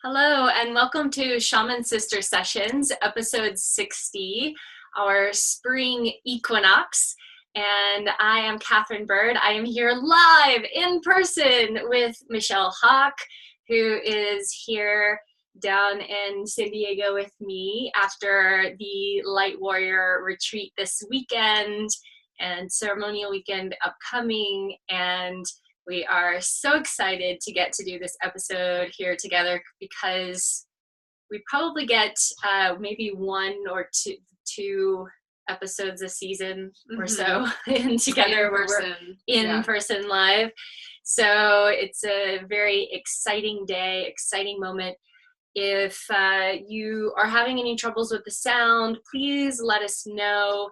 Hello, and welcome to Shaman Sister Sessions, episode 60, our Spring Equinox. And I am Katherine Bird. I am here live in person with Michelle Hawk, who is here down in San Diego with me after the Light Warrior retreat this weekend and ceremonial weekend upcoming. And we are so excited to get to do this episode here together because we probably get maybe one or two episodes a season or so in together where we're in person live. So it's a very exciting day, exciting moment. If you are having any troubles with the sound, please let us know.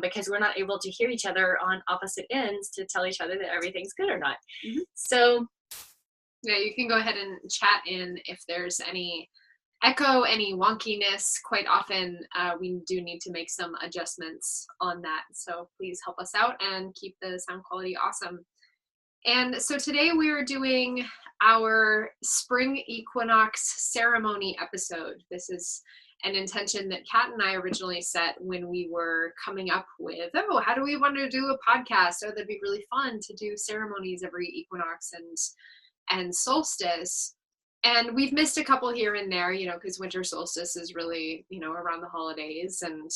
Because we're not able to hear each other on opposite ends to tell each other that everything's good or not. So yeah, you can go ahead and chat in if there's any echo, any wonkiness. Quite often we do need to make some adjustments on that. So please help us out and keep the sound quality awesome. And so today we are doing our Spring Equinox ceremony episode. This is an intention that Kat and I originally set when we were coming up with, how do we want to do a podcast? Oh, that'd be really fun to do ceremonies every equinox and solstice. And we've missed a couple here and there, because winter solstice is really, around the holidays and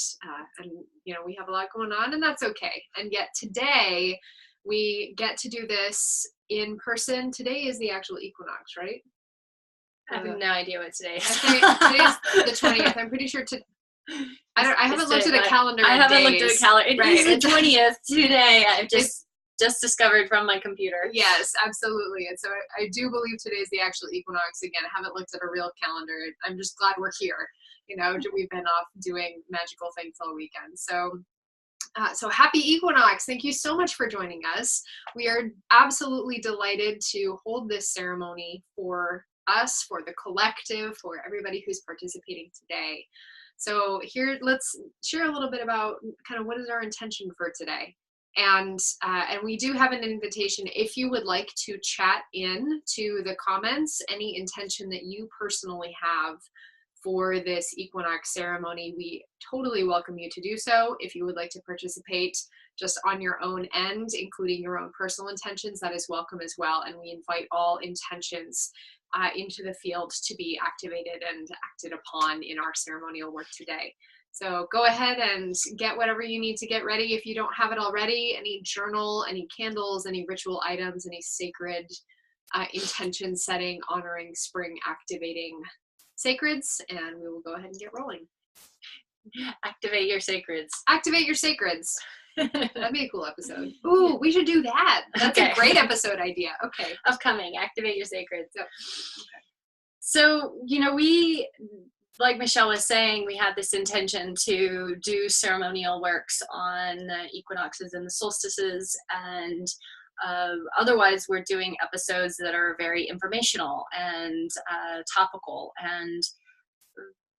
we have a lot going on, and that's okay. And yet today we get to do this in person. Today is the actual equinox, right? I have no idea what today is. Today's the 20th. I'm pretty sure I haven't looked at a calendar. I haven't looked at a calendar. It right. is the 20th today. I've just discovered from my computer. Yes, absolutely. And so I do believe today's the actual equinox. Again, I haven't looked at a real calendar. I'm just glad we're here. We've been off doing magical things all weekend. So happy equinox. Thank you so much for joining us. We are absolutely delighted to hold this ceremony for us, for the collective, for everybody who's participating today. So here, let's share a little bit about kind of what is our intention for today. And we do have an invitation if you would like to chat in to the comments, any intention that you personally have for this equinox ceremony. We totally welcome you to do so. If you would like to participate just on your own end, including your own personal intentions, that is welcome as well. And we invite all intentions into the field to be activated and acted upon in our ceremonial work today. So go ahead and get whatever you need to get ready. If you don't have it already, any journal, any candles, any ritual items, any sacred intention setting, honoring spring activating sacreds, and we will go ahead and get rolling. Activate your sacreds. Activate your sacreds. That'd be a cool episode. Ooh, we should do that. That's a great episode idea. Okay. Upcoming, activate your sacreds. Okay. So, we, like Michelle was saying, we had this intention to do ceremonial works on the equinoxes and the solstices, and otherwise we're doing episodes that are very informational and topical,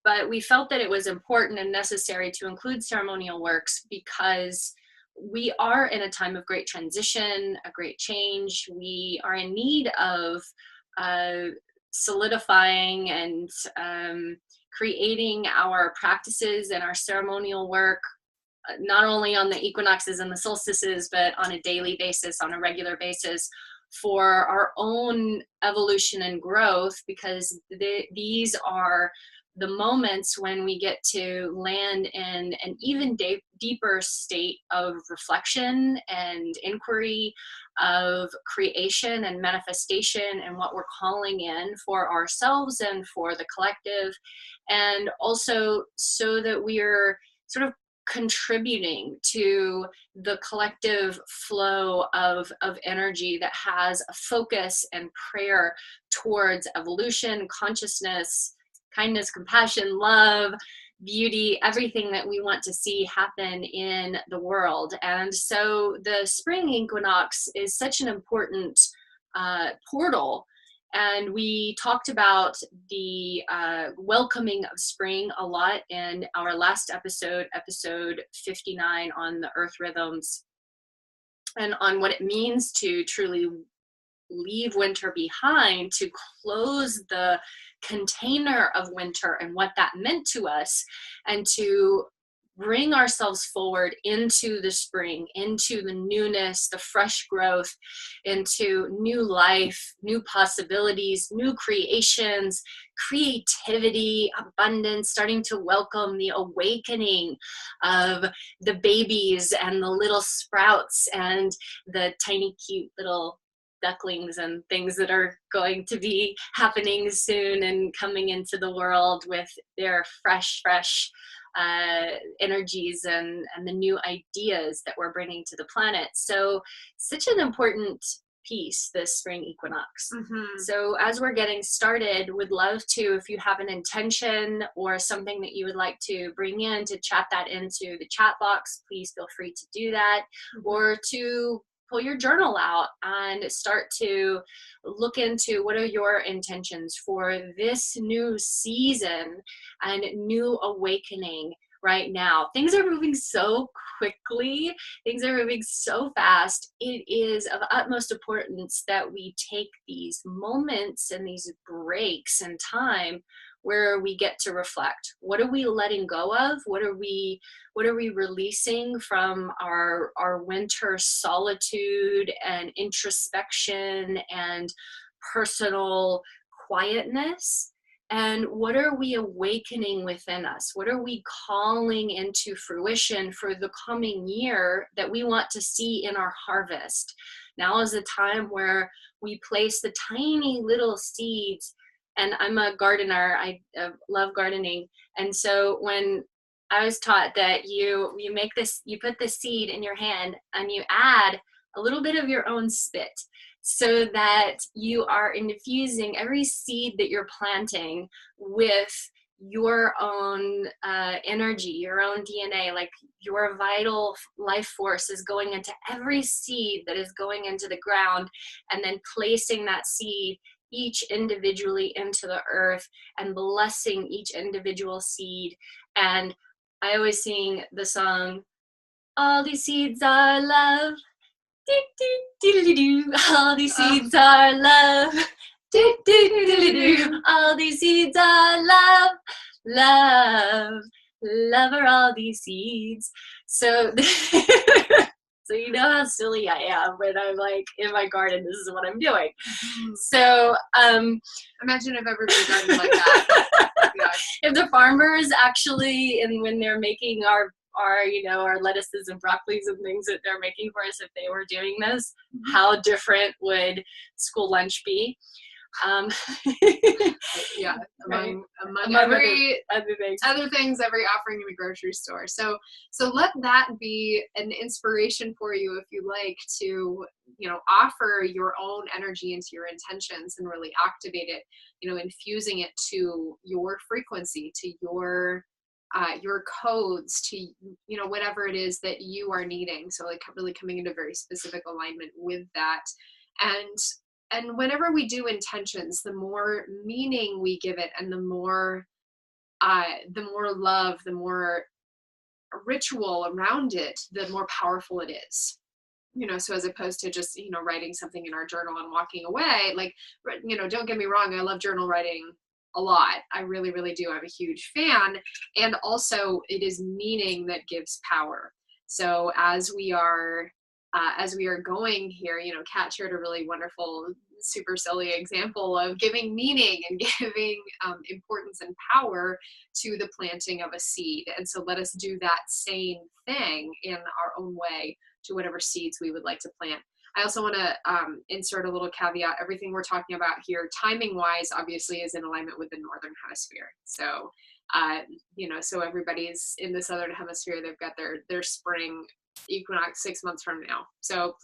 but we felt that it was important and necessary to include ceremonial works because we are in a time of great transition, a great change. We are in need of solidifying and creating our practices and our ceremonial work, not only on the equinoxes and the solstices, but on a daily basis, on a regular basis, for our own evolution and growth, because these are the moments when we get to land in an even deeper state of reflection and inquiry, of creation and manifestation, and what we're calling in for ourselves and for the collective, and also so that we're sort of contributing to the collective flow of energy that has a focus and prayer towards evolution, consciousness, kindness, compassion, love, beauty, everything that we want to see happen in the world. And so the spring equinox is such an important portal. And we talked about the welcoming of spring a lot in our last episode, episode 59, on the earth rhythms and on what it means to truly leave winter behind, to close the container of winter and what that meant to us, and to bring ourselves forward into the spring, into the newness, the fresh growth, into new life, new possibilities, new creations, creativity, abundance, starting to welcome the awakening of the babies and the little sprouts and the tiny cute little ducklings and things that are going to be happening soon and coming into the world with their fresh energies and the new ideas that we're bringing to the planet. So such an important piece, this spring equinox. So as we're getting started, would love to, if you have an intention or something that you would like to bring in, to chat that into the chat box. Please feel free to do that, or to pull your journal out and start to look into what are your intentions for this new season and new awakening right now. Things are moving so quickly. Things are moving so fast. It is of utmost importance that we take these moments and these breaks in time where we get to reflect. What are we letting go of? What are we releasing from our winter solitude and introspection and personal quietness? And what are we awakening within us? What are we calling into fruition for the coming year that we want to see in our harvest? Now is a time where we place the tiny little seeds. And I'm a gardener. I love gardening. And so when I was taught that you make this, you put the seed in your hand and you add a little bit of your own spit, so that you are infusing every seed that you're planting with your own energy, your own DNA, like your vital life force is going into every seed that is going into the ground, and then placing that seed each individually into the earth and blessing each individual seed. And I always sing the song, all these seeds are love. Do, do, do, do, do. All these seeds are love. Do, do, do, do, do. All these seeds are love. Love. Love are all these seeds. So, so you know how silly I am when I'm like in my garden, this is what I'm doing. So, imagine if everybody gardened like that. If the farmers actually, and when they're making our lettuces and broccolis and things that they're making for us, if they were doing this, how different would school lunch be? Yeah, right. among every other things, every offering in the grocery store. So let that be an inspiration for you, if you like, to offer your own energy into your intentions and really activate it, infusing it to your frequency, to your codes, to whatever it is that you are needing. So like really coming into very specific alignment with that. And whenever we do intentions, the more meaning we give it, and the more love, the more ritual around it, the more powerful it is. So as opposed to just writing something in our journal and walking away, like, don't get me wrong, I love journal writing a lot. I really, really do. I'm a huge fan. And also it is meaning that gives power. So as we are going here, Kat shared a really wonderful, super silly example of giving meaning and giving importance and power to the planting of a seed. And so let us do that same thing in our own way to whatever seeds we would like to plant. I also want to insert a little caveat. Everything we're talking about here, timing wise, obviously is in alignment with the Northern Hemisphere. So, so everybody's in the Southern Hemisphere, they've got their spring equinox 6 months from now. So,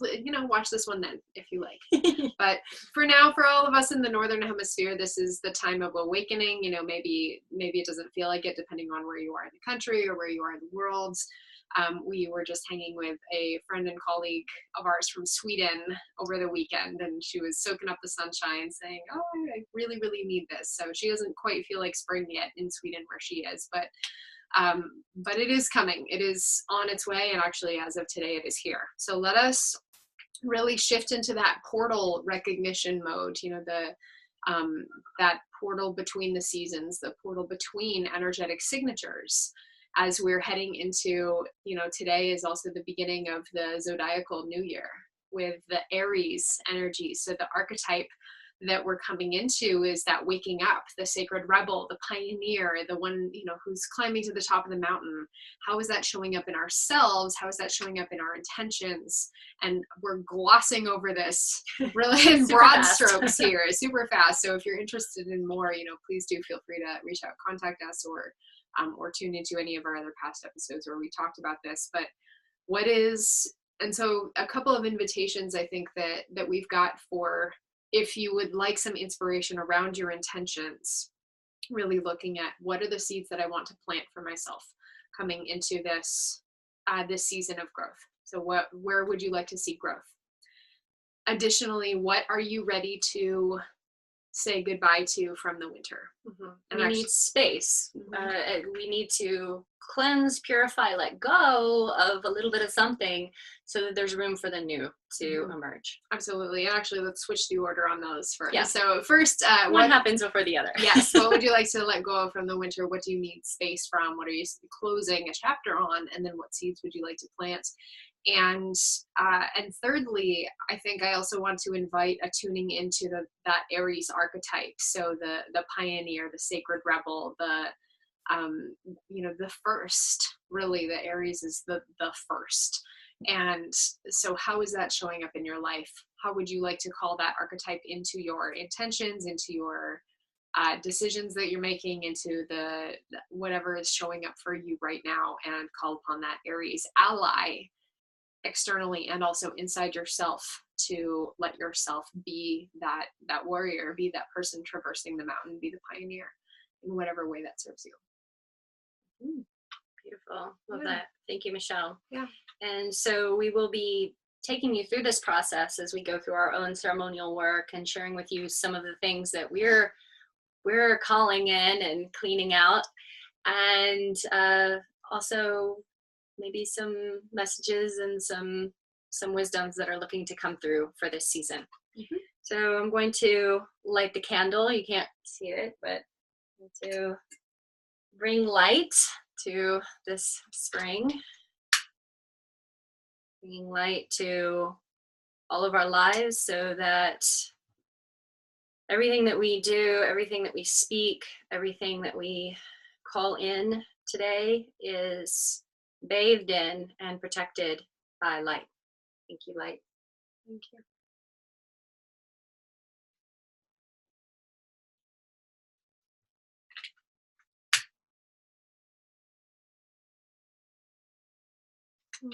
watch this one then if you like. But for now, for all of us in the Northern Hemisphere, this is the time of awakening. Maybe it doesn't feel like it depending on where you are in the country or where you are in the world. We were just hanging with a friend and colleague of ours from Sweden over the weekend, and she was soaking up the sunshine saying, oh, I really, really need this. So she doesn't quite feel like spring yet in Sweden where she is, but it is coming. It is on its way, and actually as of today it is here. So let us really shift into that portal recognition mode, you know, the that portal between the seasons, the portal between energetic signatures, as we're heading into, you know, today is also the beginning of the zodiacal new year with the Aries energy. So the archetype that we're coming into is that waking up, the sacred rebel, the pioneer, the one, you know, who's climbing to the top of the mountain. How is that showing up in ourselves? How is that showing up in our intentions? And we're glossing over this really in broad strokes here, super fast. So if you're interested in more, you know, please do feel free to reach out, contact us, or tune into any of our other past episodes where we talked about this. But what is, and so a couple of invitations I think that we've got for, if you would like some inspiration around your intentions, really looking at what are the seeds that I want to plant for myself coming into this this season of growth. So where would you like to see growth? Additionally, what are you ready to say goodbye to from the winter? And we need space. We need to cleanse, purify, let go of a little bit of something so that there's room for the new to emerge. Absolutely. And actually, let's switch the order on those first. Yeah. So first, what happens before the other? Yes. What would you like to let go of from the winter? What do you need space from? What are you closing a chapter on? And then what seeds would you like to plant? And thirdly, I think I also want to invite a tuning into that Aries archetype. So the pioneer, the sacred rebel, the you know, the first. Really, the Aries is the first. And so how is that showing up in your life? How would you like to call that archetype into your intentions, into your decisions that you're making, into the whatever is showing up for you right now, and call upon that Aries ally externally and also inside yourself to let yourself be that warrior, be that person traversing the mountain, be the pioneer in whatever way that serves you. Beautiful. Love that. Thank you, Michelle. Yeah. And so we will be taking you through this process as we go through our own ceremonial work and sharing with you some of the things that we're calling in and cleaning out, and also maybe some messages and some wisdoms that are looking to come through for this season. So I'm going to light the candle. You can't see it, but I'm going to bring light to this spring, bringing light to all of our lives so that everything that we do, everything that we speak, everything that we call in today is bathed in and protected by light. Thank you, light. Thank you.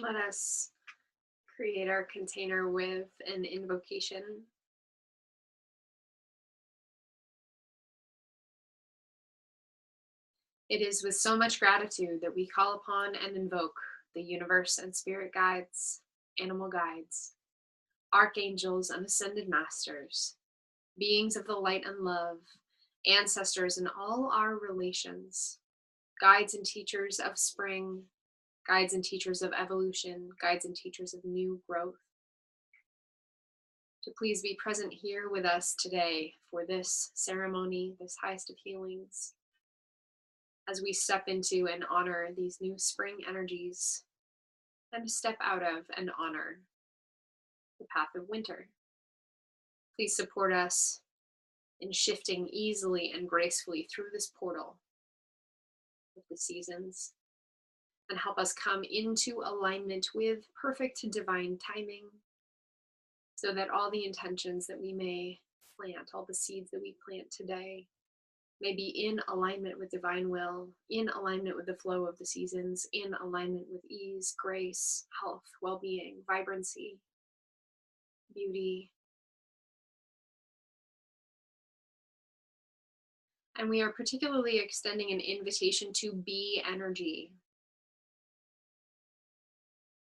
Let us create our container with an invocation. It is with so much gratitude that we call upon and invoke the universe and spirit guides, animal guides, archangels and ascended masters, beings of the light and love, ancestors in all our relations, guides and teachers of spring, guides and teachers of evolution, guides and teachers of new growth, to please be present here with us today for this ceremony, this highest of healings, as we step into and honor these new spring energies and step out of and honor the path of winter. Please support us in shifting easily and gracefully through this portal of the seasons, and help us come into alignment with perfect divine timing, so that all the intentions that we may plant, all the seeds that we plant today, may be in alignment with divine will, in alignment with the flow of the seasons, in alignment with ease, grace, health, well-being, vibrancy, beauty. And we are particularly extending an invitation to bee energy.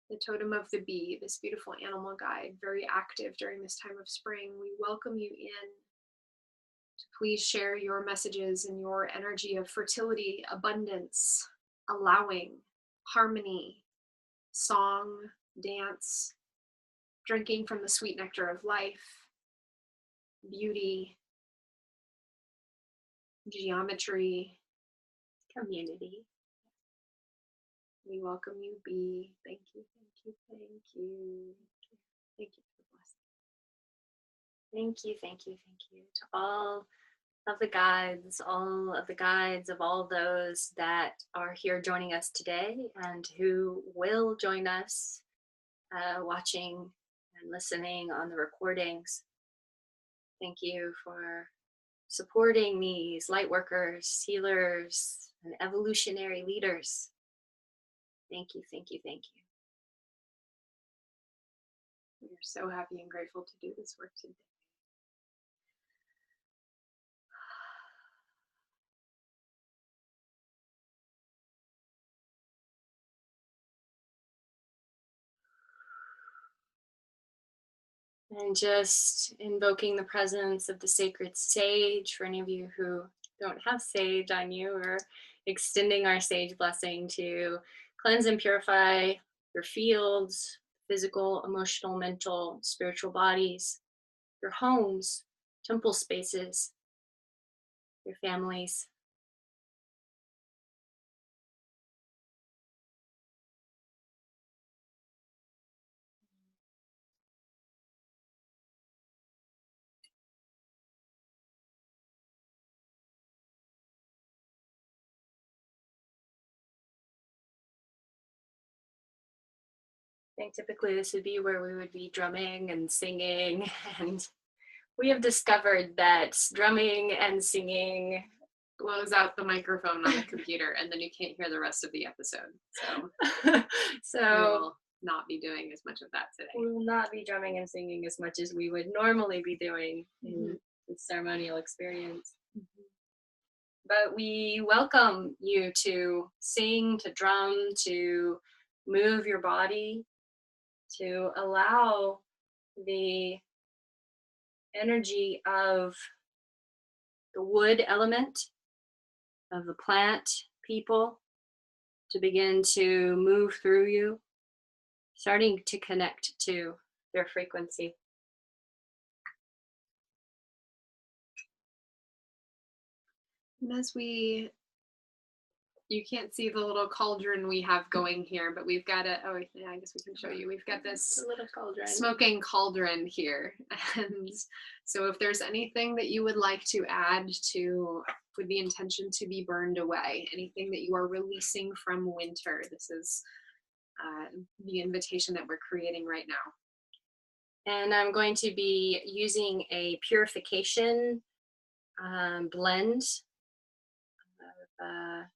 The totem of the bee, this beautiful animal guide, very active during this time of spring. We welcome you in to please share your messages and your energy of fertility, abundance, allowing, harmony, song, dance, drinking from the sweet nectar of life, beauty, geometry, community. We welcome you, B. Thank you, thank you, thank you. Thank you for the blessing. Thank you, thank you, thank you to all of the guides, of all those that are here joining us today and who will join us watching and listening on the recordings. Thank you for supporting these light workers, healers, and evolutionary leaders. Thank you, thank you, thank you. We are so happy and grateful to do this work today. And just invoking the presence of the sacred sage for any of you who don't have sage on you, or extending our sage blessing to cleanse and purify your fields, physical, emotional, mental, spiritual bodies, your homes, temple spaces, your families. I think typically this would be where we would be drumming and singing, and we have discovered that drumming and singing blows out the microphone on the computer and then you can't hear the rest of the episode. So we will not be doing as much of that today. We will not be drumming and singing as much as we would normally be doing in the ceremonial experience. But we welcome you to sing, to drum, to move your body, to allow the energy of the wood element, of the plant people, to begin to move through you, starting to connect to their frequency. And as you can't see the little cauldron we have going here, but we've got I guess we can show you. We've got this little cauldron, smoking cauldron here. And so if there's anything that you would like to add to, with the intention to be burned away, anything that you are releasing from winter, this is the invitation that we're creating right now. And I'm going to be using a purification blend of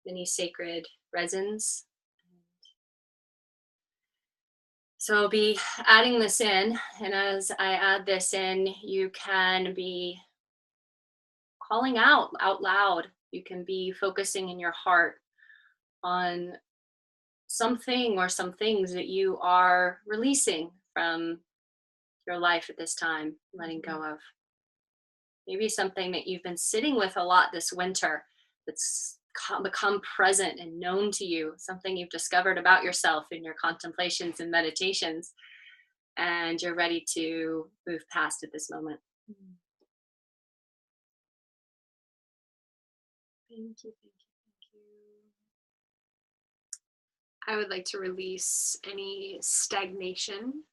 many sacred resins. So I'll be adding this in, and as I add this in, you can be calling out loud. You can be focusing in your heart on something or some things that you are releasing from your life at this time, letting go of. Maybe something that you've been sitting with a lot this winter that's become present and known to you, something you've discovered about yourself in your contemplations and meditations, and you're ready to move past at this moment. Thank you, thank you, thank you. I would like to release any stagnation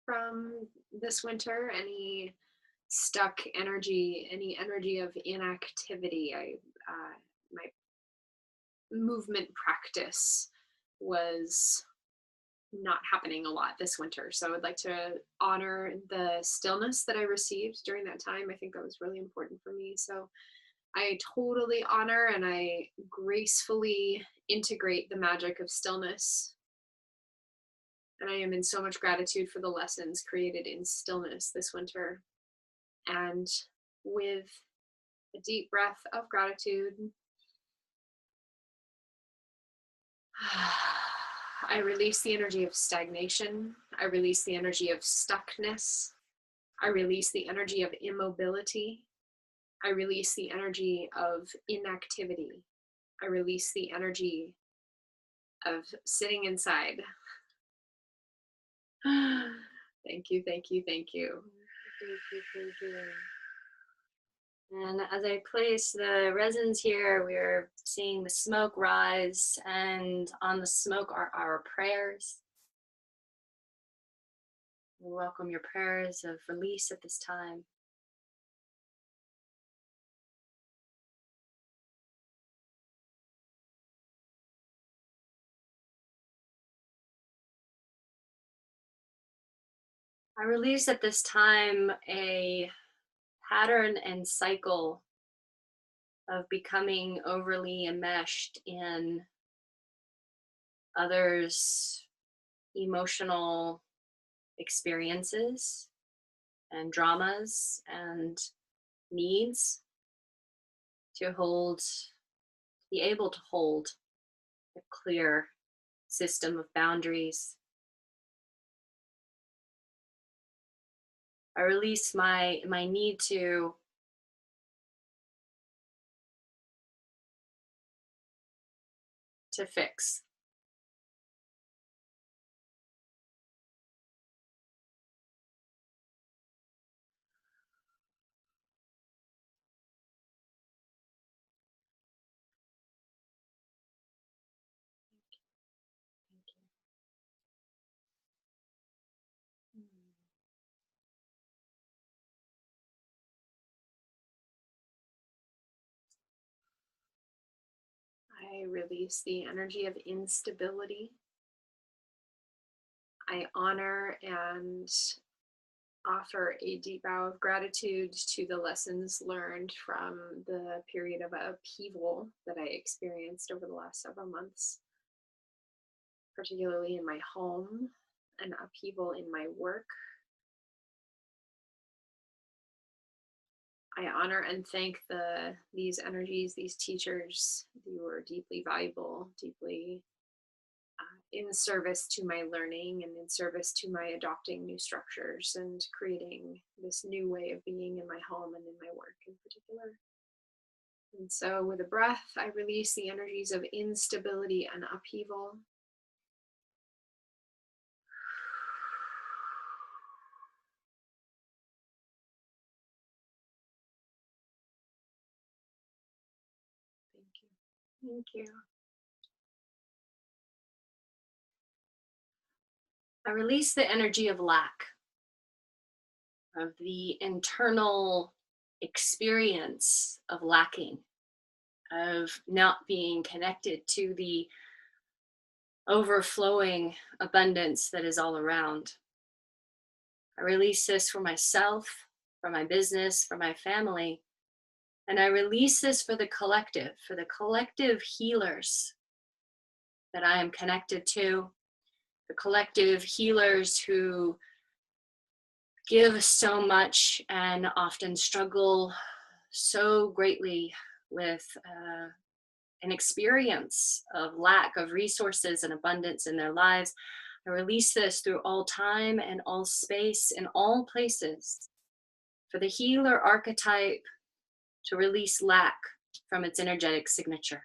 from this winter, any stuck energy, any energy of inactivity. My movement practice was not happening a lot this winter, so I would like to honor the stillness that I received during that time. I think that was really important for me, so I totally honor and I gracefully integrate the magic of stillness. And I am in so much gratitude for the lessons created in stillness this winter. And with a deep breath of gratitude, I release the energy of stagnation. I release the energy of stuckness. I release the energy of immobility. I release the energy of inactivity. I release the energy of sitting inside. Thank you, thank you, thank you. Thank you, thank you. And as I place the resins here, we're seeing the smoke rise, and on the smoke are our prayers. We welcome your prayers of release at this time. I release at this time a pattern and cycle of becoming overly enmeshed in others' emotional experiences and dramas and needs, to be able to hold a clear system of boundaries. I release my need to fix. I release the energy of instability. I honor and offer a deep bow of gratitude to the lessons learned from the period of upheaval that I experienced over the last several months, particularly in my home, an upheaval in my work. I honor and thank these energies, these teachers. You were deeply valuable, deeply in service to my learning and in service to my adopting new structures and creating this new way of being in my home and in my work in particular. And so with a breath, I release the energies of instability and upheaval. Thank you. Thank you. I release the energy of lack, of the internal experience of lacking, of not being connected to the overflowing abundance that is all around. I release this for myself, for my business, for my family, and I release this for the collective healers that I am connected to, the collective healers who give so much and often struggle so greatly with an experience of lack of resources and abundance in their lives. I release this through all time and all space and all places for the healer archetype to release lack from its energetic signature.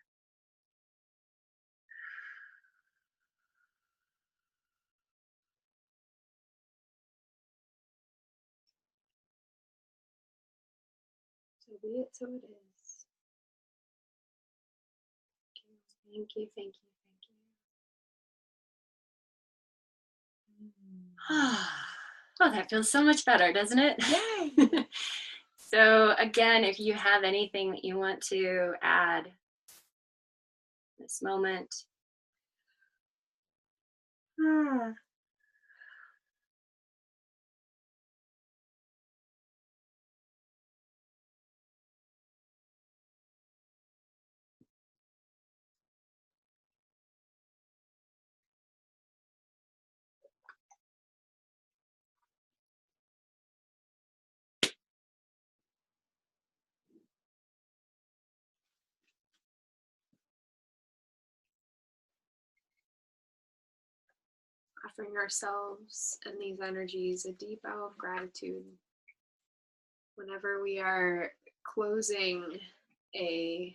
So be it, so it is. Thank you, thank you, thank you. Oh, that feels so much better, doesn't it? Yay! So again, if you have anything that you want to add this moment. Offering ourselves and these energies a deep bow of gratitude. Whenever we are closing a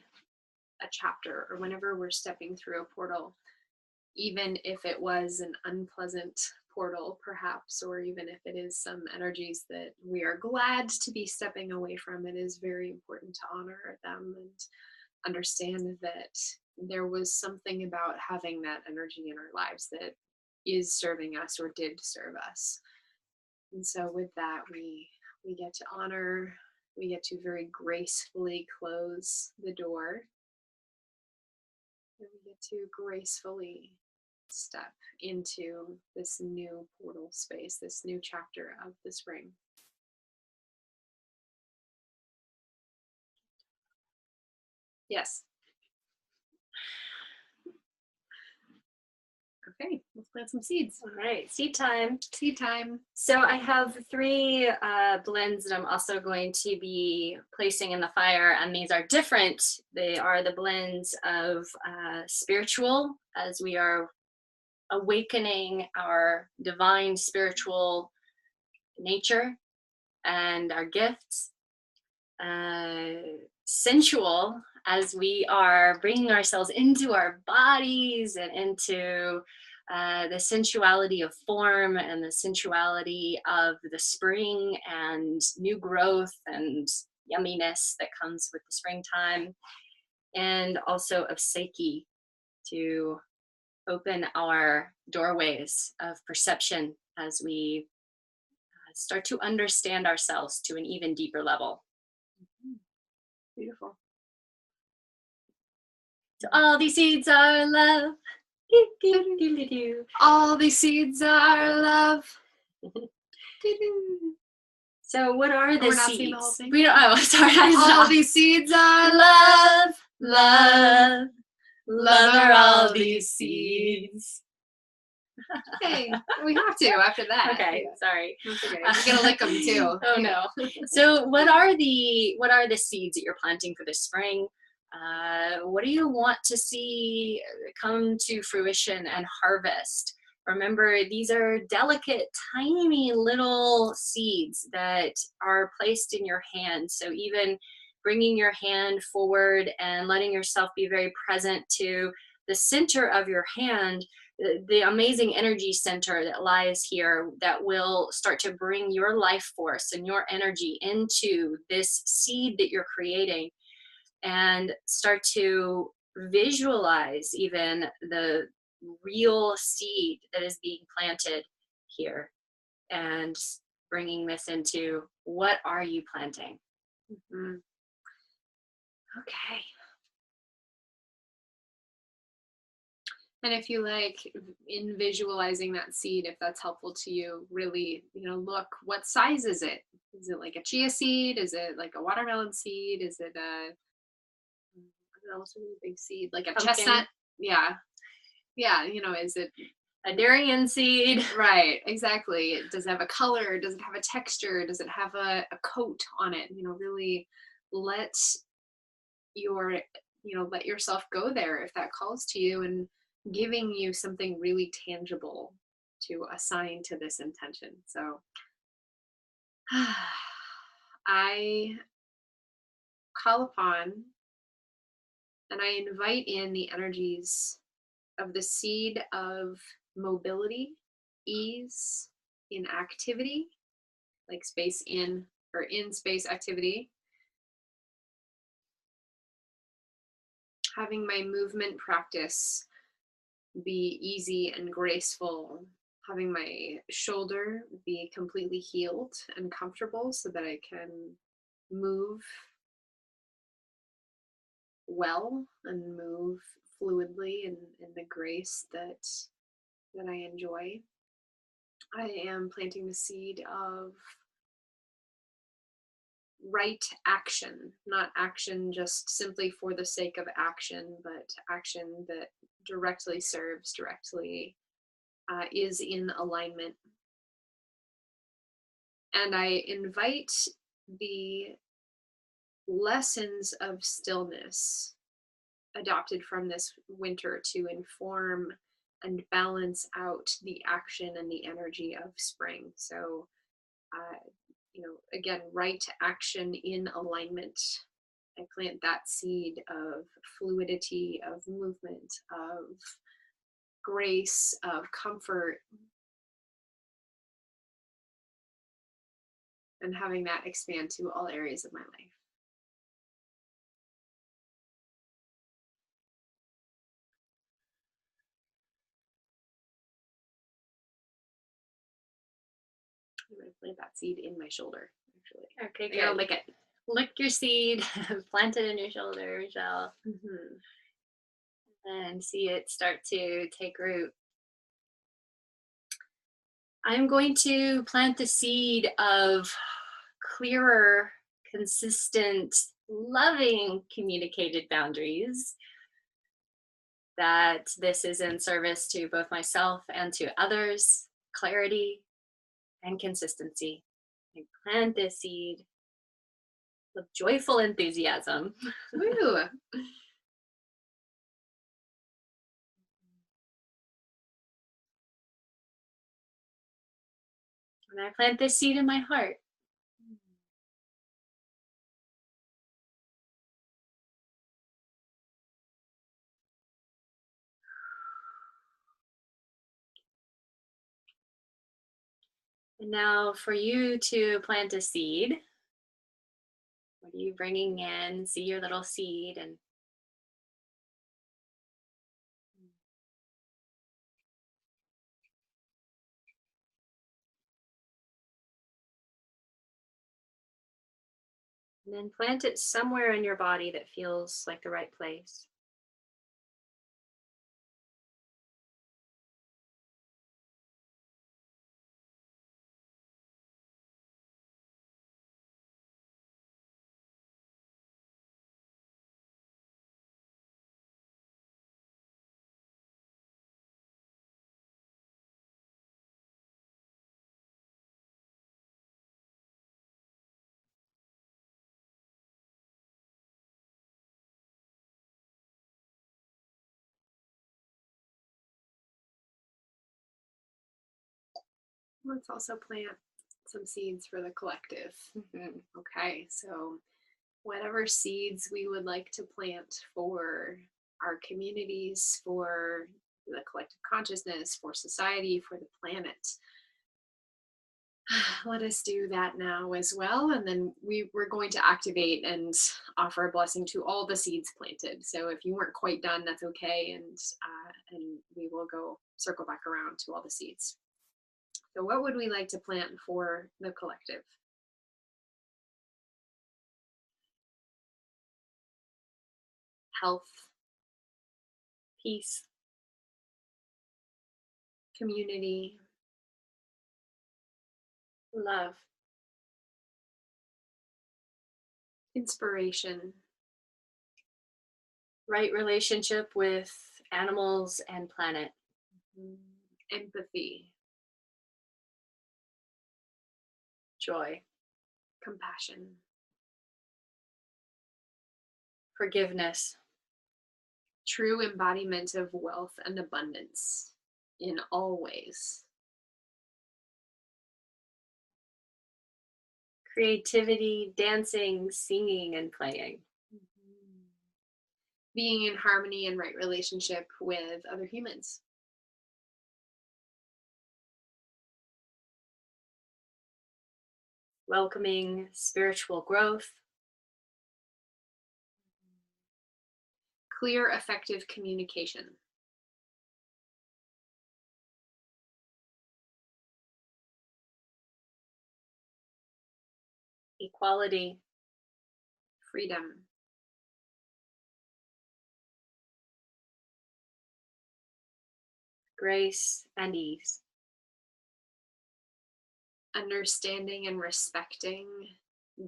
chapter or whenever we're stepping through a portal, even if it was an unpleasant portal, perhaps, or even if it is some energies that we are glad to be stepping away from, it is very important to honor them and understand that there was something about having that energy in our lives that is serving us or did serve us. And so with that, we get to honor, we get to very gracefully close the door, and we get to gracefully step into this new portal space, this new chapter of the spring. Yes. Okay, let's plant some seeds. All right, seed time. Seed time. So I have 3 blends that I'm also going to be placing in the fire, and these are different. They are the blends of spiritual, as we are awakening our divine spiritual nature and our gifts. Sensual, as we are bringing ourselves into our bodies and into the sensuality of form and the sensuality of the spring and new growth and yumminess that comes with the springtime, and also of Seiki, to open our doorways of perception as we start to understand ourselves to an even deeper level. Beautiful. So all these seeds are love. All these seeds are love. So what are the We're not seeds? seeing the whole thing? We don't. Oh, sorry. All these seeds are love, love. love are all these seeds. Hey, we have to after that. Okay, sorry. That's okay. We're gonna lick them too. Oh no. So what are the seeds that you're planting for this spring? What do you want to see come to fruition and harvest? Remember, these are delicate, tiny little seeds that are placed in your hand. So even bringing your hand forward and letting yourself be very present to the center of your hand, the amazing energy center that lies here, that will start to bring your life force and your energy into this seed that you're creating, and start to visualize even the real seed that is being planted here, and bringing this into, what are you planting? Mm-hmm. Okay. And if you like, in visualizing that seed, if that's helpful to you, really, look, what size is it? Is it like a chia seed? Is it like a watermelon seed? Is it I don't know, what's a really big seed? Like a Pumpkin. chestnut? Yeah. Yeah, is it a durian seed? Right, exactly. Does it have a color? Does it have a texture? Does it have a coat on it? Really let let yourself go there if that calls to you, and giving you something really tangible to assign to this intention. So I call upon and I invite in the energies of the seed of mobility, ease in activity, like space in or in space activity. Having my movement practice be easy and graceful, having my shoulder be completely healed and comfortable so that I can move well and move fluidly in the grace that I enjoy. I am planting the seed of right action, not action just simply for the sake of action, but action that directly serves, directly is in alignment. And I invite the lessons of stillness adopted from this winter to inform and balance out the action and the energy of spring. So, again, right action in alignment. I plant that seed of fluidity, of movement, of grace, of comfort, and having that expand to all areas of my life. I'm going to plant that seed in my shoulder, actually. Okay, Yeah, good. lick it. Lick your seed, plant it in your shoulder, Michelle, and see it start to take root. I'm going to plant the seed of clearer, consistent, loving communicated boundaries. That this is in service to both myself and to others, clarity and consistency. I plant this seed with joyful enthusiasm. Woo! And I plant this seed in my heart. And now for you to plant a seed, what are you bringing in? See your little seed and then plant it somewhere in your body that feels like the right place. Let's also plant some seeds for the collective. Okay, so whatever seeds we would like to plant for our communities, for the collective consciousness, for society, for the planet. Let us do that now as well. And then we're going to activate and offer a blessing to all the seeds planted. So if you weren't quite done, that's okay. And we will go circle back around to all the seeds. So what would we like to plant for the collective? Health, Peace, community, love, inspiration, right relationship with animals and planet, empathy, joy, compassion, forgiveness, true embodiment of wealth and abundance in all ways. creativity, dancing, singing, and playing. Being in harmony and right relationship with other humans. Welcoming spiritual growth. Clear, effective communication. Equality, Freedom. grace, and ease. Understanding and respecting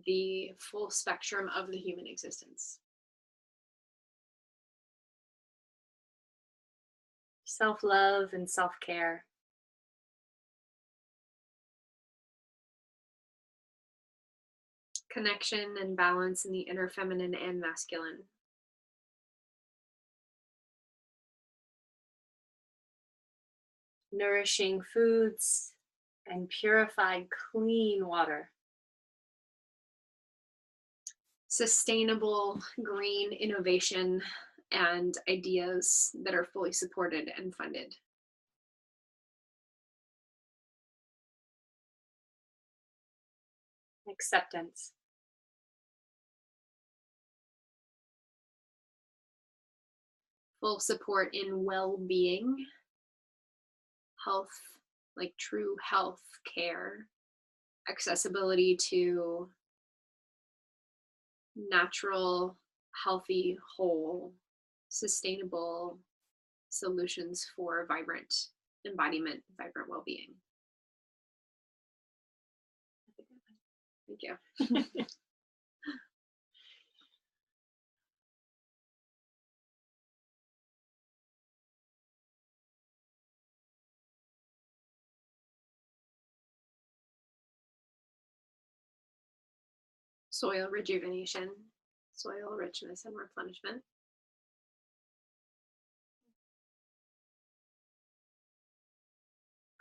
the full spectrum of the human existence. Self-love and self-care. Connection and balance in the inner feminine and masculine. Nourishing foods and purified, clean water. Sustainable green innovation and ideas that are fully supported and funded. Acceptance. Full support in well-being, health, like true health care, accessibility to natural, healthy, whole, sustainable solutions for vibrant embodiment, vibrant well-being. Thank you. Soil rejuvenation, soil richness and replenishment.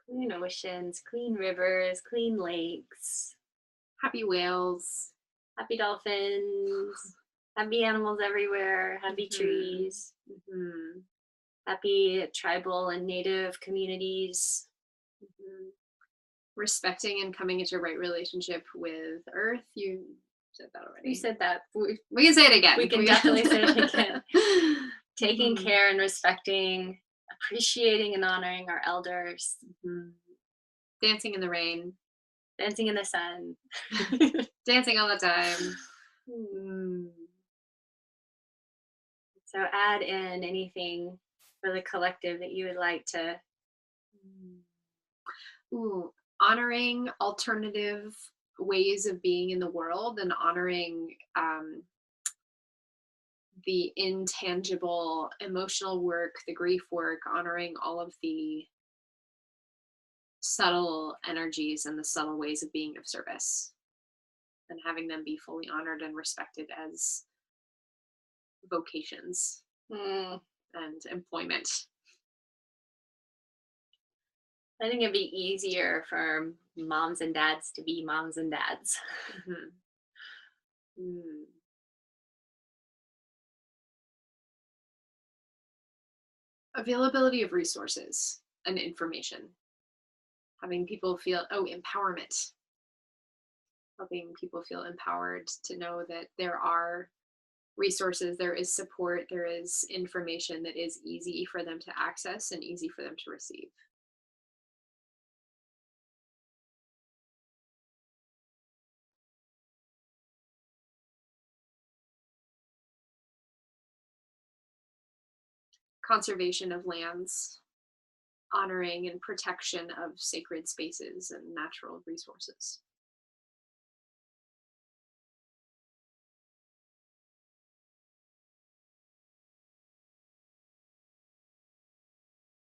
Clean oceans, clean rivers, clean lakes. Happy whales. Happy dolphins. Happy animals everywhere. Happy trees. Happy tribal and native communities. Respecting and coming into right relationship with Earth. You said that already. We said that. We can say it again. We can definitely say it again. Taking care and respecting, appreciating and honoring our elders. Dancing in the rain. Dancing in the sun. Dancing all the time. So add in anything for the collective that you would like to. Honoring alternative ways of being in the world and honoring the intangible emotional work, the grief work, honoring all of the subtle energies and the subtle ways of being of service, and having them be fully honored and respected as vocations and employment. I think it'd be easier for moms and dads to be moms and dads. Availability of resources and information. Having people feel, empowerment. Helping people feel empowered to know that there are resources, there is support, there is information that is easy for them to access and easy for them to receive. Conservation of lands, honoring and protection of sacred spaces and natural resources.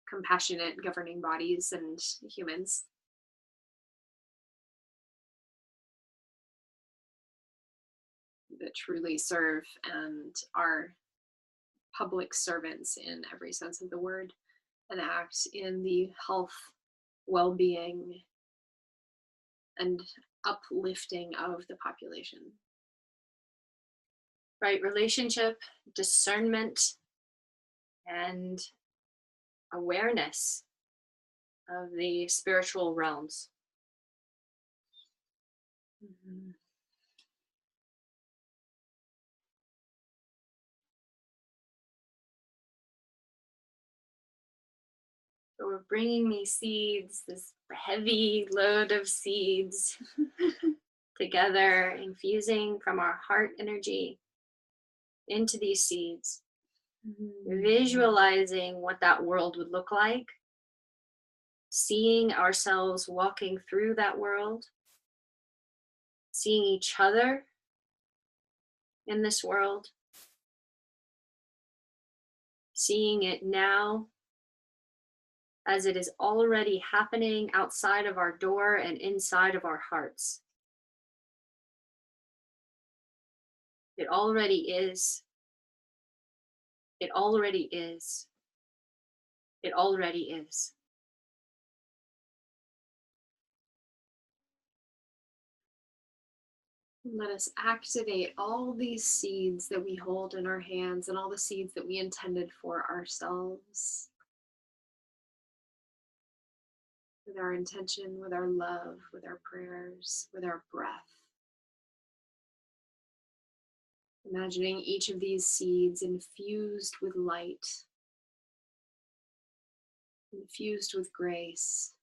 Compassionate governing bodies and humans. That truly serve and are public servants in every sense of the word and act in the health, well-being, and uplifting of the population. Right relationship, discernment, and awareness of the spiritual realms. So we're bringing these seeds, this heavy load of seeds together, infusing from our heart energy into these seeds, visualizing what that world would look like, seeing ourselves walking through that world, seeing each other in this world, seeing it now as it is already happening outside of our door and inside of our hearts. It already is. It already is. It already is. Let us activate all these seeds that we hold in our hands and all the seeds that we intended for ourselves with our intention, with our love, with our prayers, with our breath. Imagining each of these seeds infused with light, infused with grace,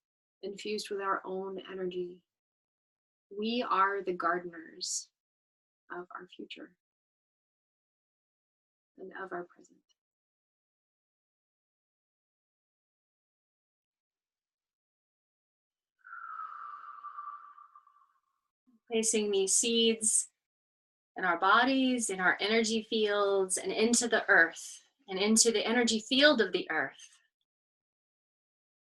infused with our own energy. We are the gardeners of our future and of our present. Placing these seeds in our bodies, in our energy fields, and into the earth, and into the energy field of the earth.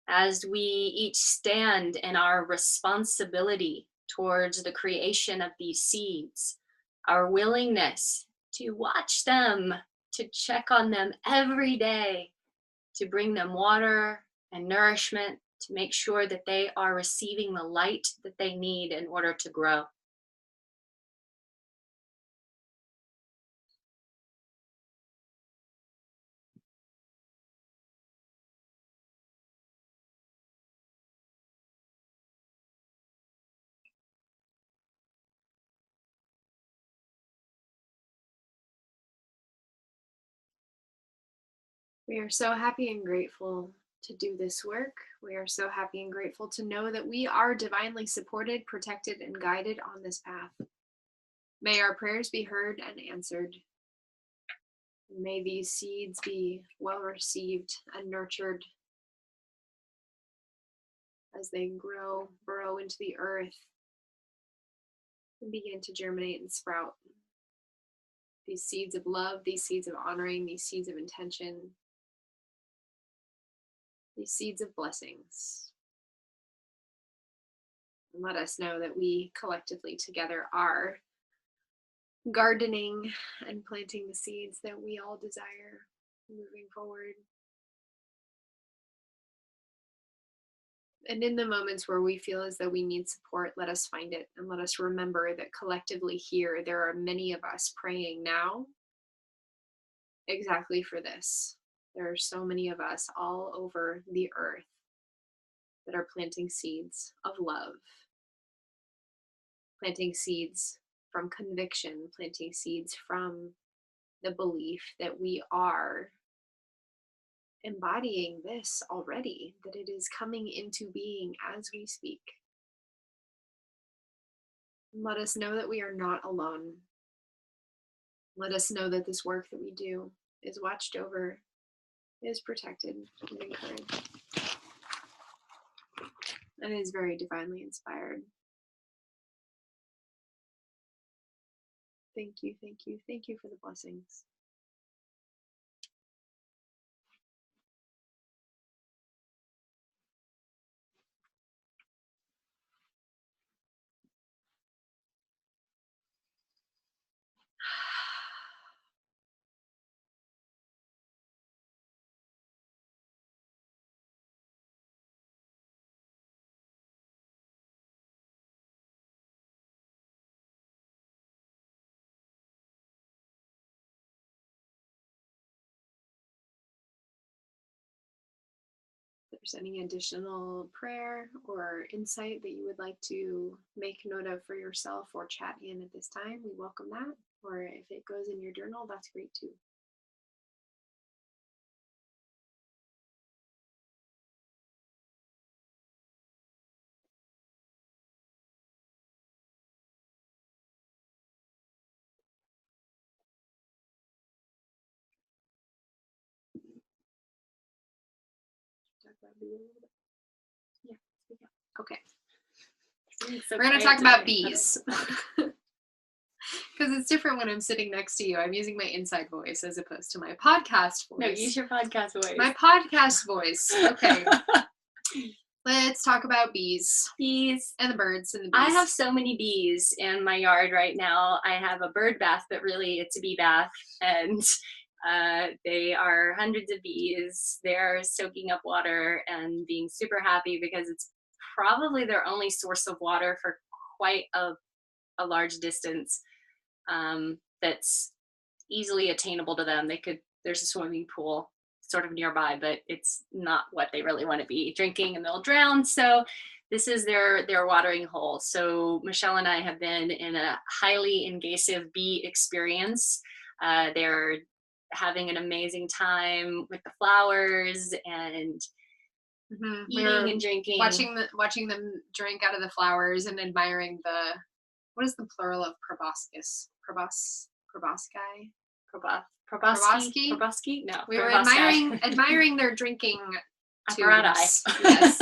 As we each stand in our responsibility towards the creation of these seeds, our willingness to watch them, to check on them every day, to bring them water and nourishment, to make sure that they are receiving the light that they need in order to grow. We are so happy and grateful to do this work. We are so happy and grateful to know that we are divinely supported, protected, and guided on this path. May our prayers be heard and answered. May these seeds be well received and nurtured as they grow, burrow into the earth, and begin to germinate and sprout. These seeds of love, these seeds of honoring, these seeds of intention, these seeds of blessings. And let us know that we collectively together are gardening and planting the seeds that we all desire moving forward. And in the moments where we feel as though we need support, let us find it, and let us remember that collectively here, there are many of us praying now exactly for this. There are so many of us all over the earth that are planting seeds of love, planting seeds from conviction, planting seeds from the belief that we are embodying this already, that it is coming into being as we speak. Let us know that we are not alone. Let us know that this work that we do is watched over, is protected, and encouraged, and is very divinely inspired. Thank you, thank you, thank you for the blessings. If there's any additional prayer or insight that you would like to make note of for yourself or chat in at this time, we welcome that. Or if it goes in your journal, that's great too. Talk about bees a little bit. Yeah, speak up. Okay. So we're going to talk about bees. Because it's different when I'm sitting next to you. I'm using my inside voice as opposed to my podcast voice. No, use your podcast voice. My podcast voice. Okay. Let's talk about bees. Bees. And the birds and the bees. I have so many bees in my yard right now. I have a bird bath, but really it's a bee bath. And they are hundreds of bees. They're soaking up water and being super happy because it's probably their only source of water for quite a a large distance, that's easily attainable to them. There's a swimming pool sort of nearby, but it's not what they really want to be drinking and they'll drown. So this is their watering hole. So Michelle and I have been in a highly invasive bee experience. They're having an amazing time with the flowers and eating and drinking. Watching them drink out of the flowers and admiring what is the plural of proboscis? Proboscis? Probosci? No. We were admiring their drinking apparatus. Yes.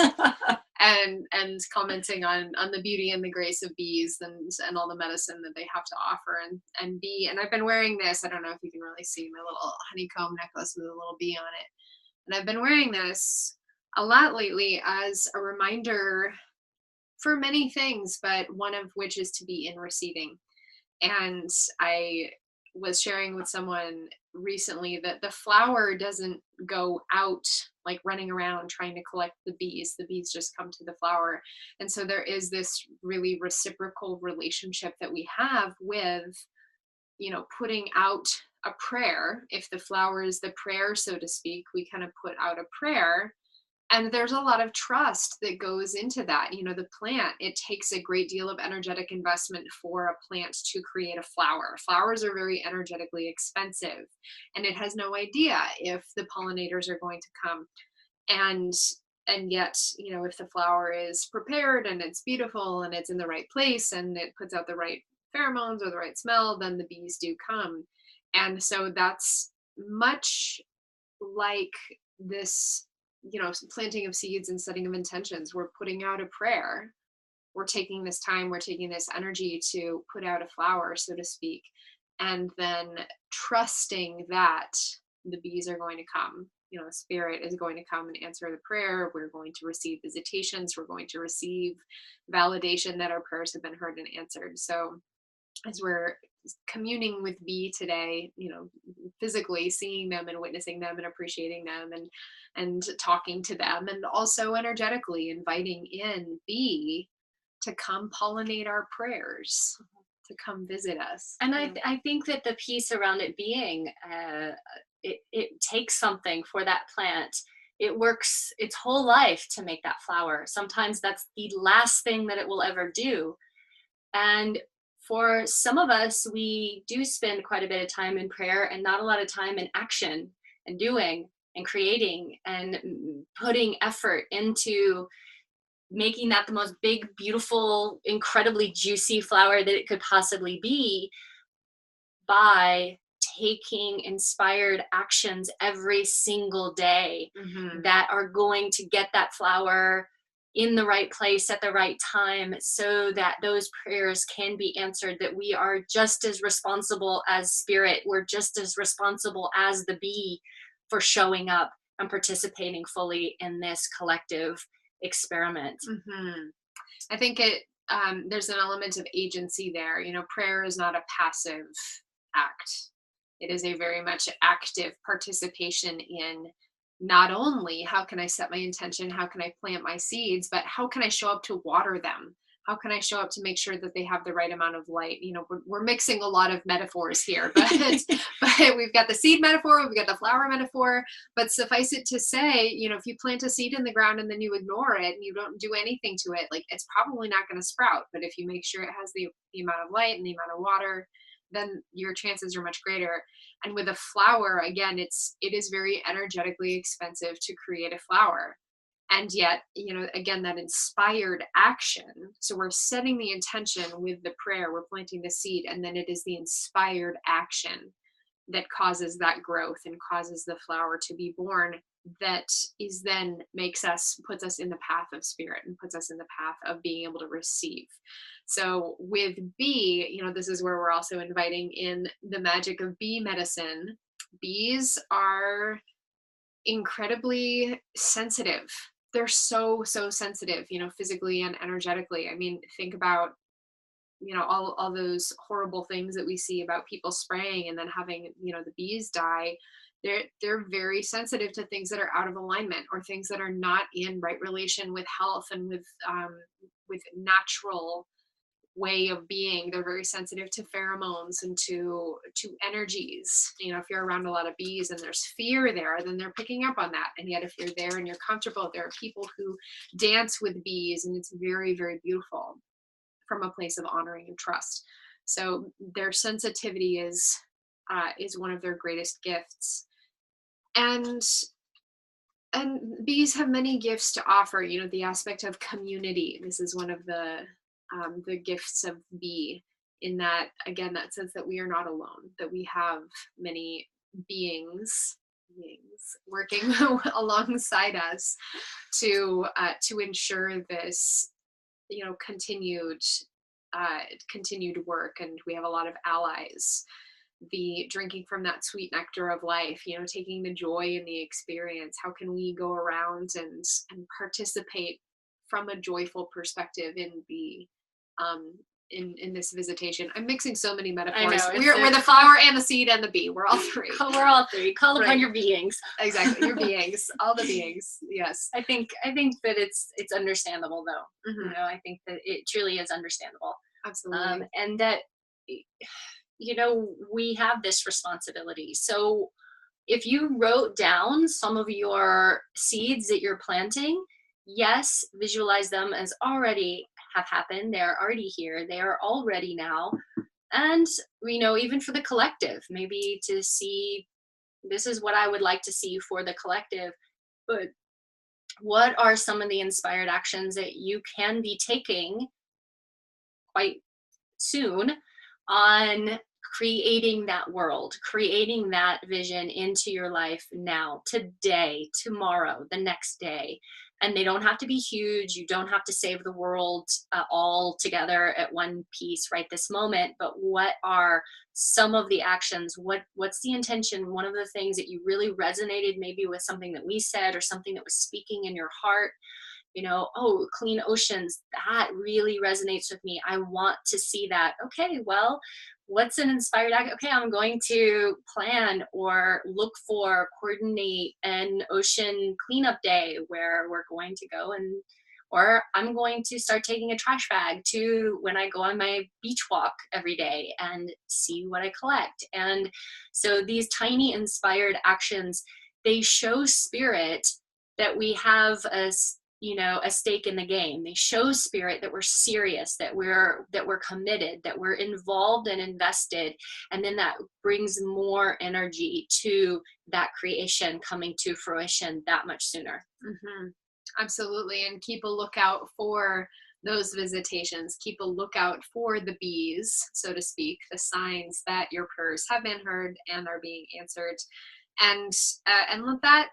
and commenting on the beauty and the grace of bees and all the medicine that they have to offer and bee. And I've been wearing this. I don't know if you can really see my little honeycomb necklace with a little bee on it. And I've been wearing this a lot lately as a reminder for many things, but one of which is to be in receiving. And I was sharing with someone recently that the flower doesn't go out like running around trying to collect the bees. The bees just come to the flower. And so there is this really reciprocal relationship that we have with, putting out a prayer. If the flower is the prayer, so to speak, we kind of put out a prayer. And there's a lot of trust that goes into that. The plant, it takes a great deal of energetic investment for a plant to create a flower. Flowers are very energetically expensive, and it has no idea if the pollinators are going to come. And yet, if the flower is prepared and it's beautiful and it's in the right place and it puts out the right pheromones or the right smell, then the bees do come. And so that's much like this, planting of seeds and setting of intentions. We're putting out a prayer. We're taking this time, we're taking this energy to put out a flower, so to speak, and then trusting that the bees are going to come. Spirit is going to come and answer the prayer. We're going to receive visitations. We're going to receive validation that our prayers have been heard and answered. So as we're communing with bee today, physically seeing them and witnessing them and appreciating them and talking to them, and also energetically inviting in bee to come pollinate our prayers, to come visit us. And I think that the piece around it being, it takes something for that plant. It works its whole life to make that flower. Sometimes that's the last thing that it will ever do. And for some of us, we do spend quite a bit of time in prayer and not a lot of time in action and doing and creating and putting effort into making that the most big, beautiful, incredibly juicy flower that it could possibly be, by taking inspired actions every single day that are going to get that flower in the right place at the right time, so that those prayers can be answered, that we are just as responsible as spirit. We're just as responsible as the bee for showing up and participating fully in this collective experiment. I think there's an element of agency there. Prayer is not a passive act. It is a very much active participation in not only how can I set my intention, how can I plant my seeds, but how can I show up to water them? How can I show up to make sure that they have the right amount of light? We're mixing a lot of metaphors here, but we've got the seed metaphor, we've got the flower metaphor, but suffice it to say, if you plant a seed in the ground and then you ignore it and you don't do anything to it, it's probably not going to sprout. But if you make sure it has the amount of light and the amount of water, then your chances are much greater. And with a flower, again, it is very energetically expensive to create a flower. And yet, again, that inspired action. So we're setting the intention with the prayer, we're planting the seed, and then it is the inspired action that causes that growth and causes the flower to be born, that is then puts us in the path of spirit and puts us in the path of being able to receive. So with bee, this is where we're also inviting in the magic of bee medicine. Bees are incredibly sensitive. They're so sensitive, physically and energetically. I mean, think about, all those horrible things that we see about people spraying and then having, the bees die. They're very sensitive to things that are out of alignment or things that are not in right relation with health and with natural way of being. They're very sensitive to pheromones and to energies. You know, if you're around a lot of bees and there's fear there, then they're picking up on that. And yet if you're there and you're comfortable, there are people who dance with bees, and it's very, very beautiful from a place of honoring and trust. So their sensitivity is one of their greatest gifts. And bees have many gifts to offer. You know, the aspect of community. This is one of the gifts of bee, in that, again, that sense that we are not alone, that we have many beings working alongside us to ensure this, you know, continued work. And we have a lot of allies. The drinking from that sweet nectar of life, you know, taking the joy in the experience. How can we go around and participate from a joyful perspective in the in this visitation? I'm mixing so many metaphors. I know, We're the flower and the seed and the bee. We're all three. We're all three. Call upon Right. your beings. Exactly, your beings, all the beings. Yes. I think that it's understandable, though. Mm-hmm. You know, I think that it truly is understandable. Absolutely. And that, you know, we have this responsibility. So if you wrote down some of your seeds that you're planting, yes, visualize them as already have happened. They're already here. They are already now. And, you know, even for the collective, maybe to see, this is what I would like to see for the collective, but what are some of the inspired actions that you can be taking quite soon on creating that world, creating that vision into your life now, today, tomorrow, the next day. And they don't have to be huge. You don't have to save the world all together at one piece right this moment. But what are some of the actions? What's the intention? One of the things that you really resonated maybe with something that we said, or something that was speaking in your heart. You know, oh, clean oceans, that really resonates with me. I want to see that. Okay, well, what's an inspired act? Okay, I'm going to plan or look for, coordinate an ocean cleanup day where we're going to go and, or I'm going to start taking a trash bag to when I go on my beach walk every day and see what I collect. And so these tiny inspired actions, they show spirit that we have a stake in the game. They show spirit that we're serious, that we're committed, that we're involved and invested. And then that brings more energy to that creation coming to fruition that much sooner. Mm-hmm. Absolutely. And keep a lookout for those visitations. Keep a lookout for the bees, so to speak, the signs that your prayers have been heard and are being answered. And let that,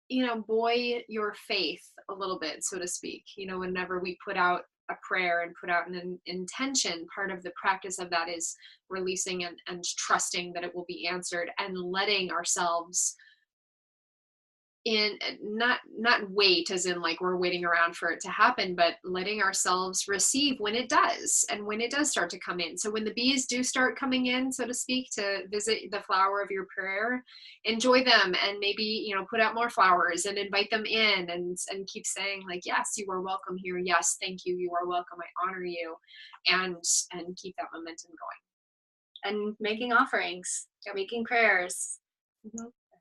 you know, buoy your faith a little bit, so to speak. You know, whenever we put out a prayer and put out an intention, part of the practice of that is releasing and trusting that it will be answered, and letting ourselves in, not wait as in like we're waiting around for it to happen, but letting ourselves receive when it does, and when it does start to come in. So when the bees do start coming in, so to speak, to visit the flower of your prayer, enjoy them, and maybe, you know, put out more flowers and invite them in, and keep saying like, yes, you are welcome here. Yes, thank you. You are welcome. I honor you, and keep that momentum going. And making offerings, making prayers,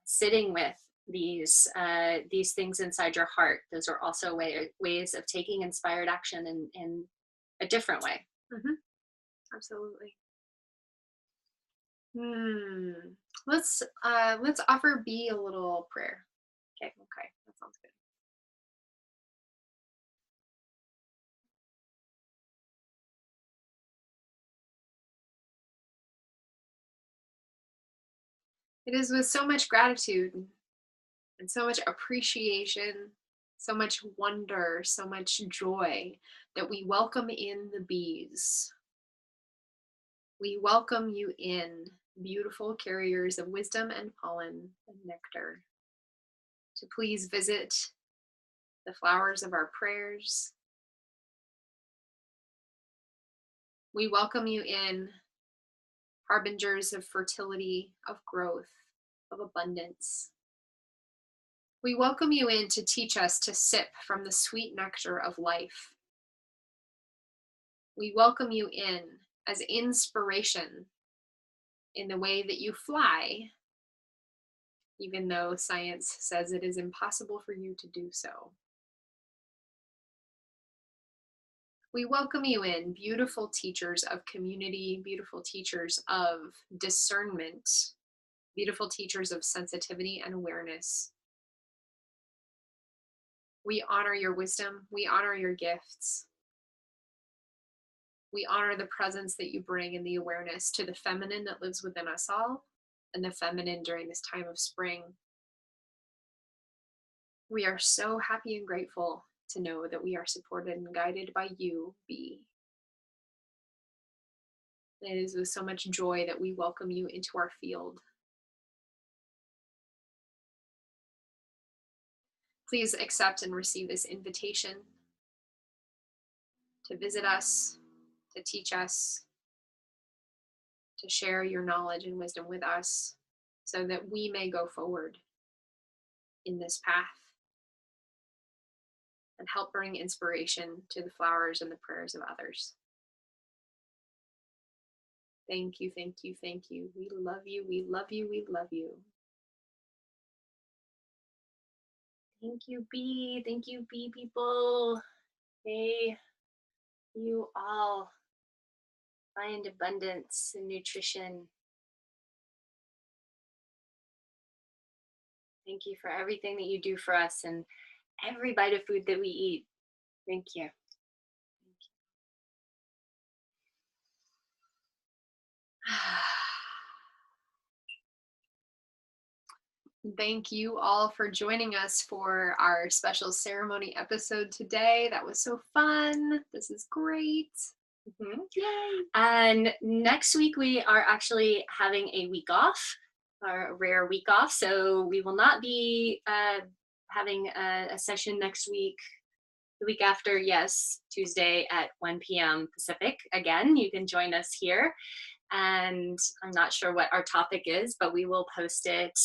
sitting with these things inside your heart. Those are also ways of taking inspired action in a different way. Mm-hmm. Absolutely. Let's offer B a little prayer. Okay, that sounds good. It is with so much gratitude and so much appreciation, so much wonder, so much joy that we welcome in the bees. We welcome you in, beautiful carriers of wisdom and pollen and nectar, to please visit the flowers of our prayers. We welcome you in, harbingers of fertility, of growth, of abundance. We welcome you in to teach us to sip from the sweet nectar of life. We welcome you in as inspiration in the way that you fly, even though science says it is impossible for you to do so. We welcome you in, beautiful teachers of community, beautiful teachers of discernment, beautiful teachers of sensitivity and awareness. We honor your wisdom. We honor your gifts. We honor the presence that you bring and the awareness to the feminine that lives within us all, and the feminine during this time of spring. We are so happy and grateful to know that we are supported and guided by you, B. It is with so much joy that we welcome you into our field. Please accept and receive this invitation to visit us, to teach us, to share your knowledge and wisdom with us so that we may go forward in this path and help bring inspiration to the flowers and the prayers of others. Thank you, thank you, thank you. We love you, we love you, we love you. Thank you, B. Thank you, B people. May you all find abundance and nutrition. Thank you for everything that you do for us and every bite of food that we eat. Thank you. Thank you all for joining us for our special ceremony episode today. That was so fun. This is great. Yay. And next week we are actually having a week off, a rare week off. So we will not be having a session next week. The week after, yes, Tuesday at 1 p.m. Pacific. Again, you can join us here. And I'm not sure what our topic is, but we will post it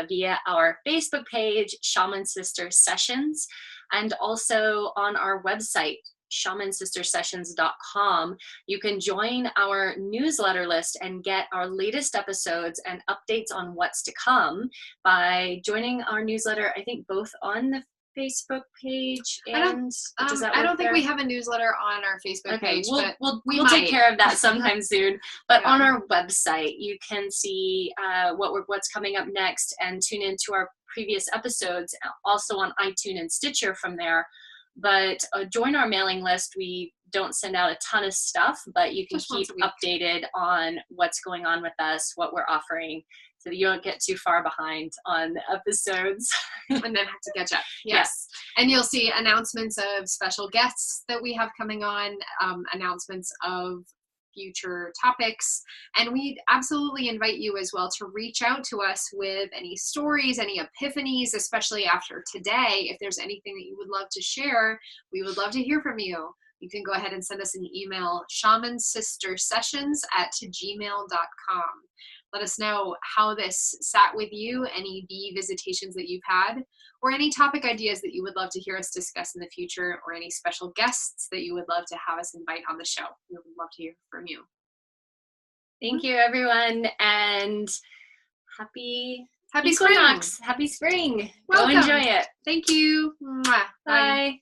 via our Facebook page, Shaman Sister Sessions, and also on our website, shamansistersessions.com. You can join our newsletter list and get our latest episodes and updates on what's to come by joining our newsletter, I think both on the Facebook page and I don't think we have a newsletter on our Facebook page, but we'll take care of that sometime soon. But on our website, you can see what's coming up next and tune into our previous episodes, also on iTunes and Stitcher from there. But join our mailing list. We don't send out a ton of stuff, but you can keep updated on what's going on with us, what we're offering, so that you don't get too far behind on the episodes. And then have to catch up. Yes. And you'll see announcements of special guests that we have coming on, announcements of future topics. And we absolutely invite you as well to reach out to us with any stories, any epiphanies, especially after today. If there's anything that you would love to share, we would love to hear from you. You can go ahead and send us an email, shamansistersessions@gmail.com. Let us know how this sat with you, any bee visitations that you've had, or any topic ideas that you would love to hear us discuss in the future, or any special guests that you would love to have us invite on the show. We would love to hear from you. Thank you, everyone, and happy Equinox. Spring. Happy spring. Welcome. Go enjoy it. Thank you. Mwah. Bye.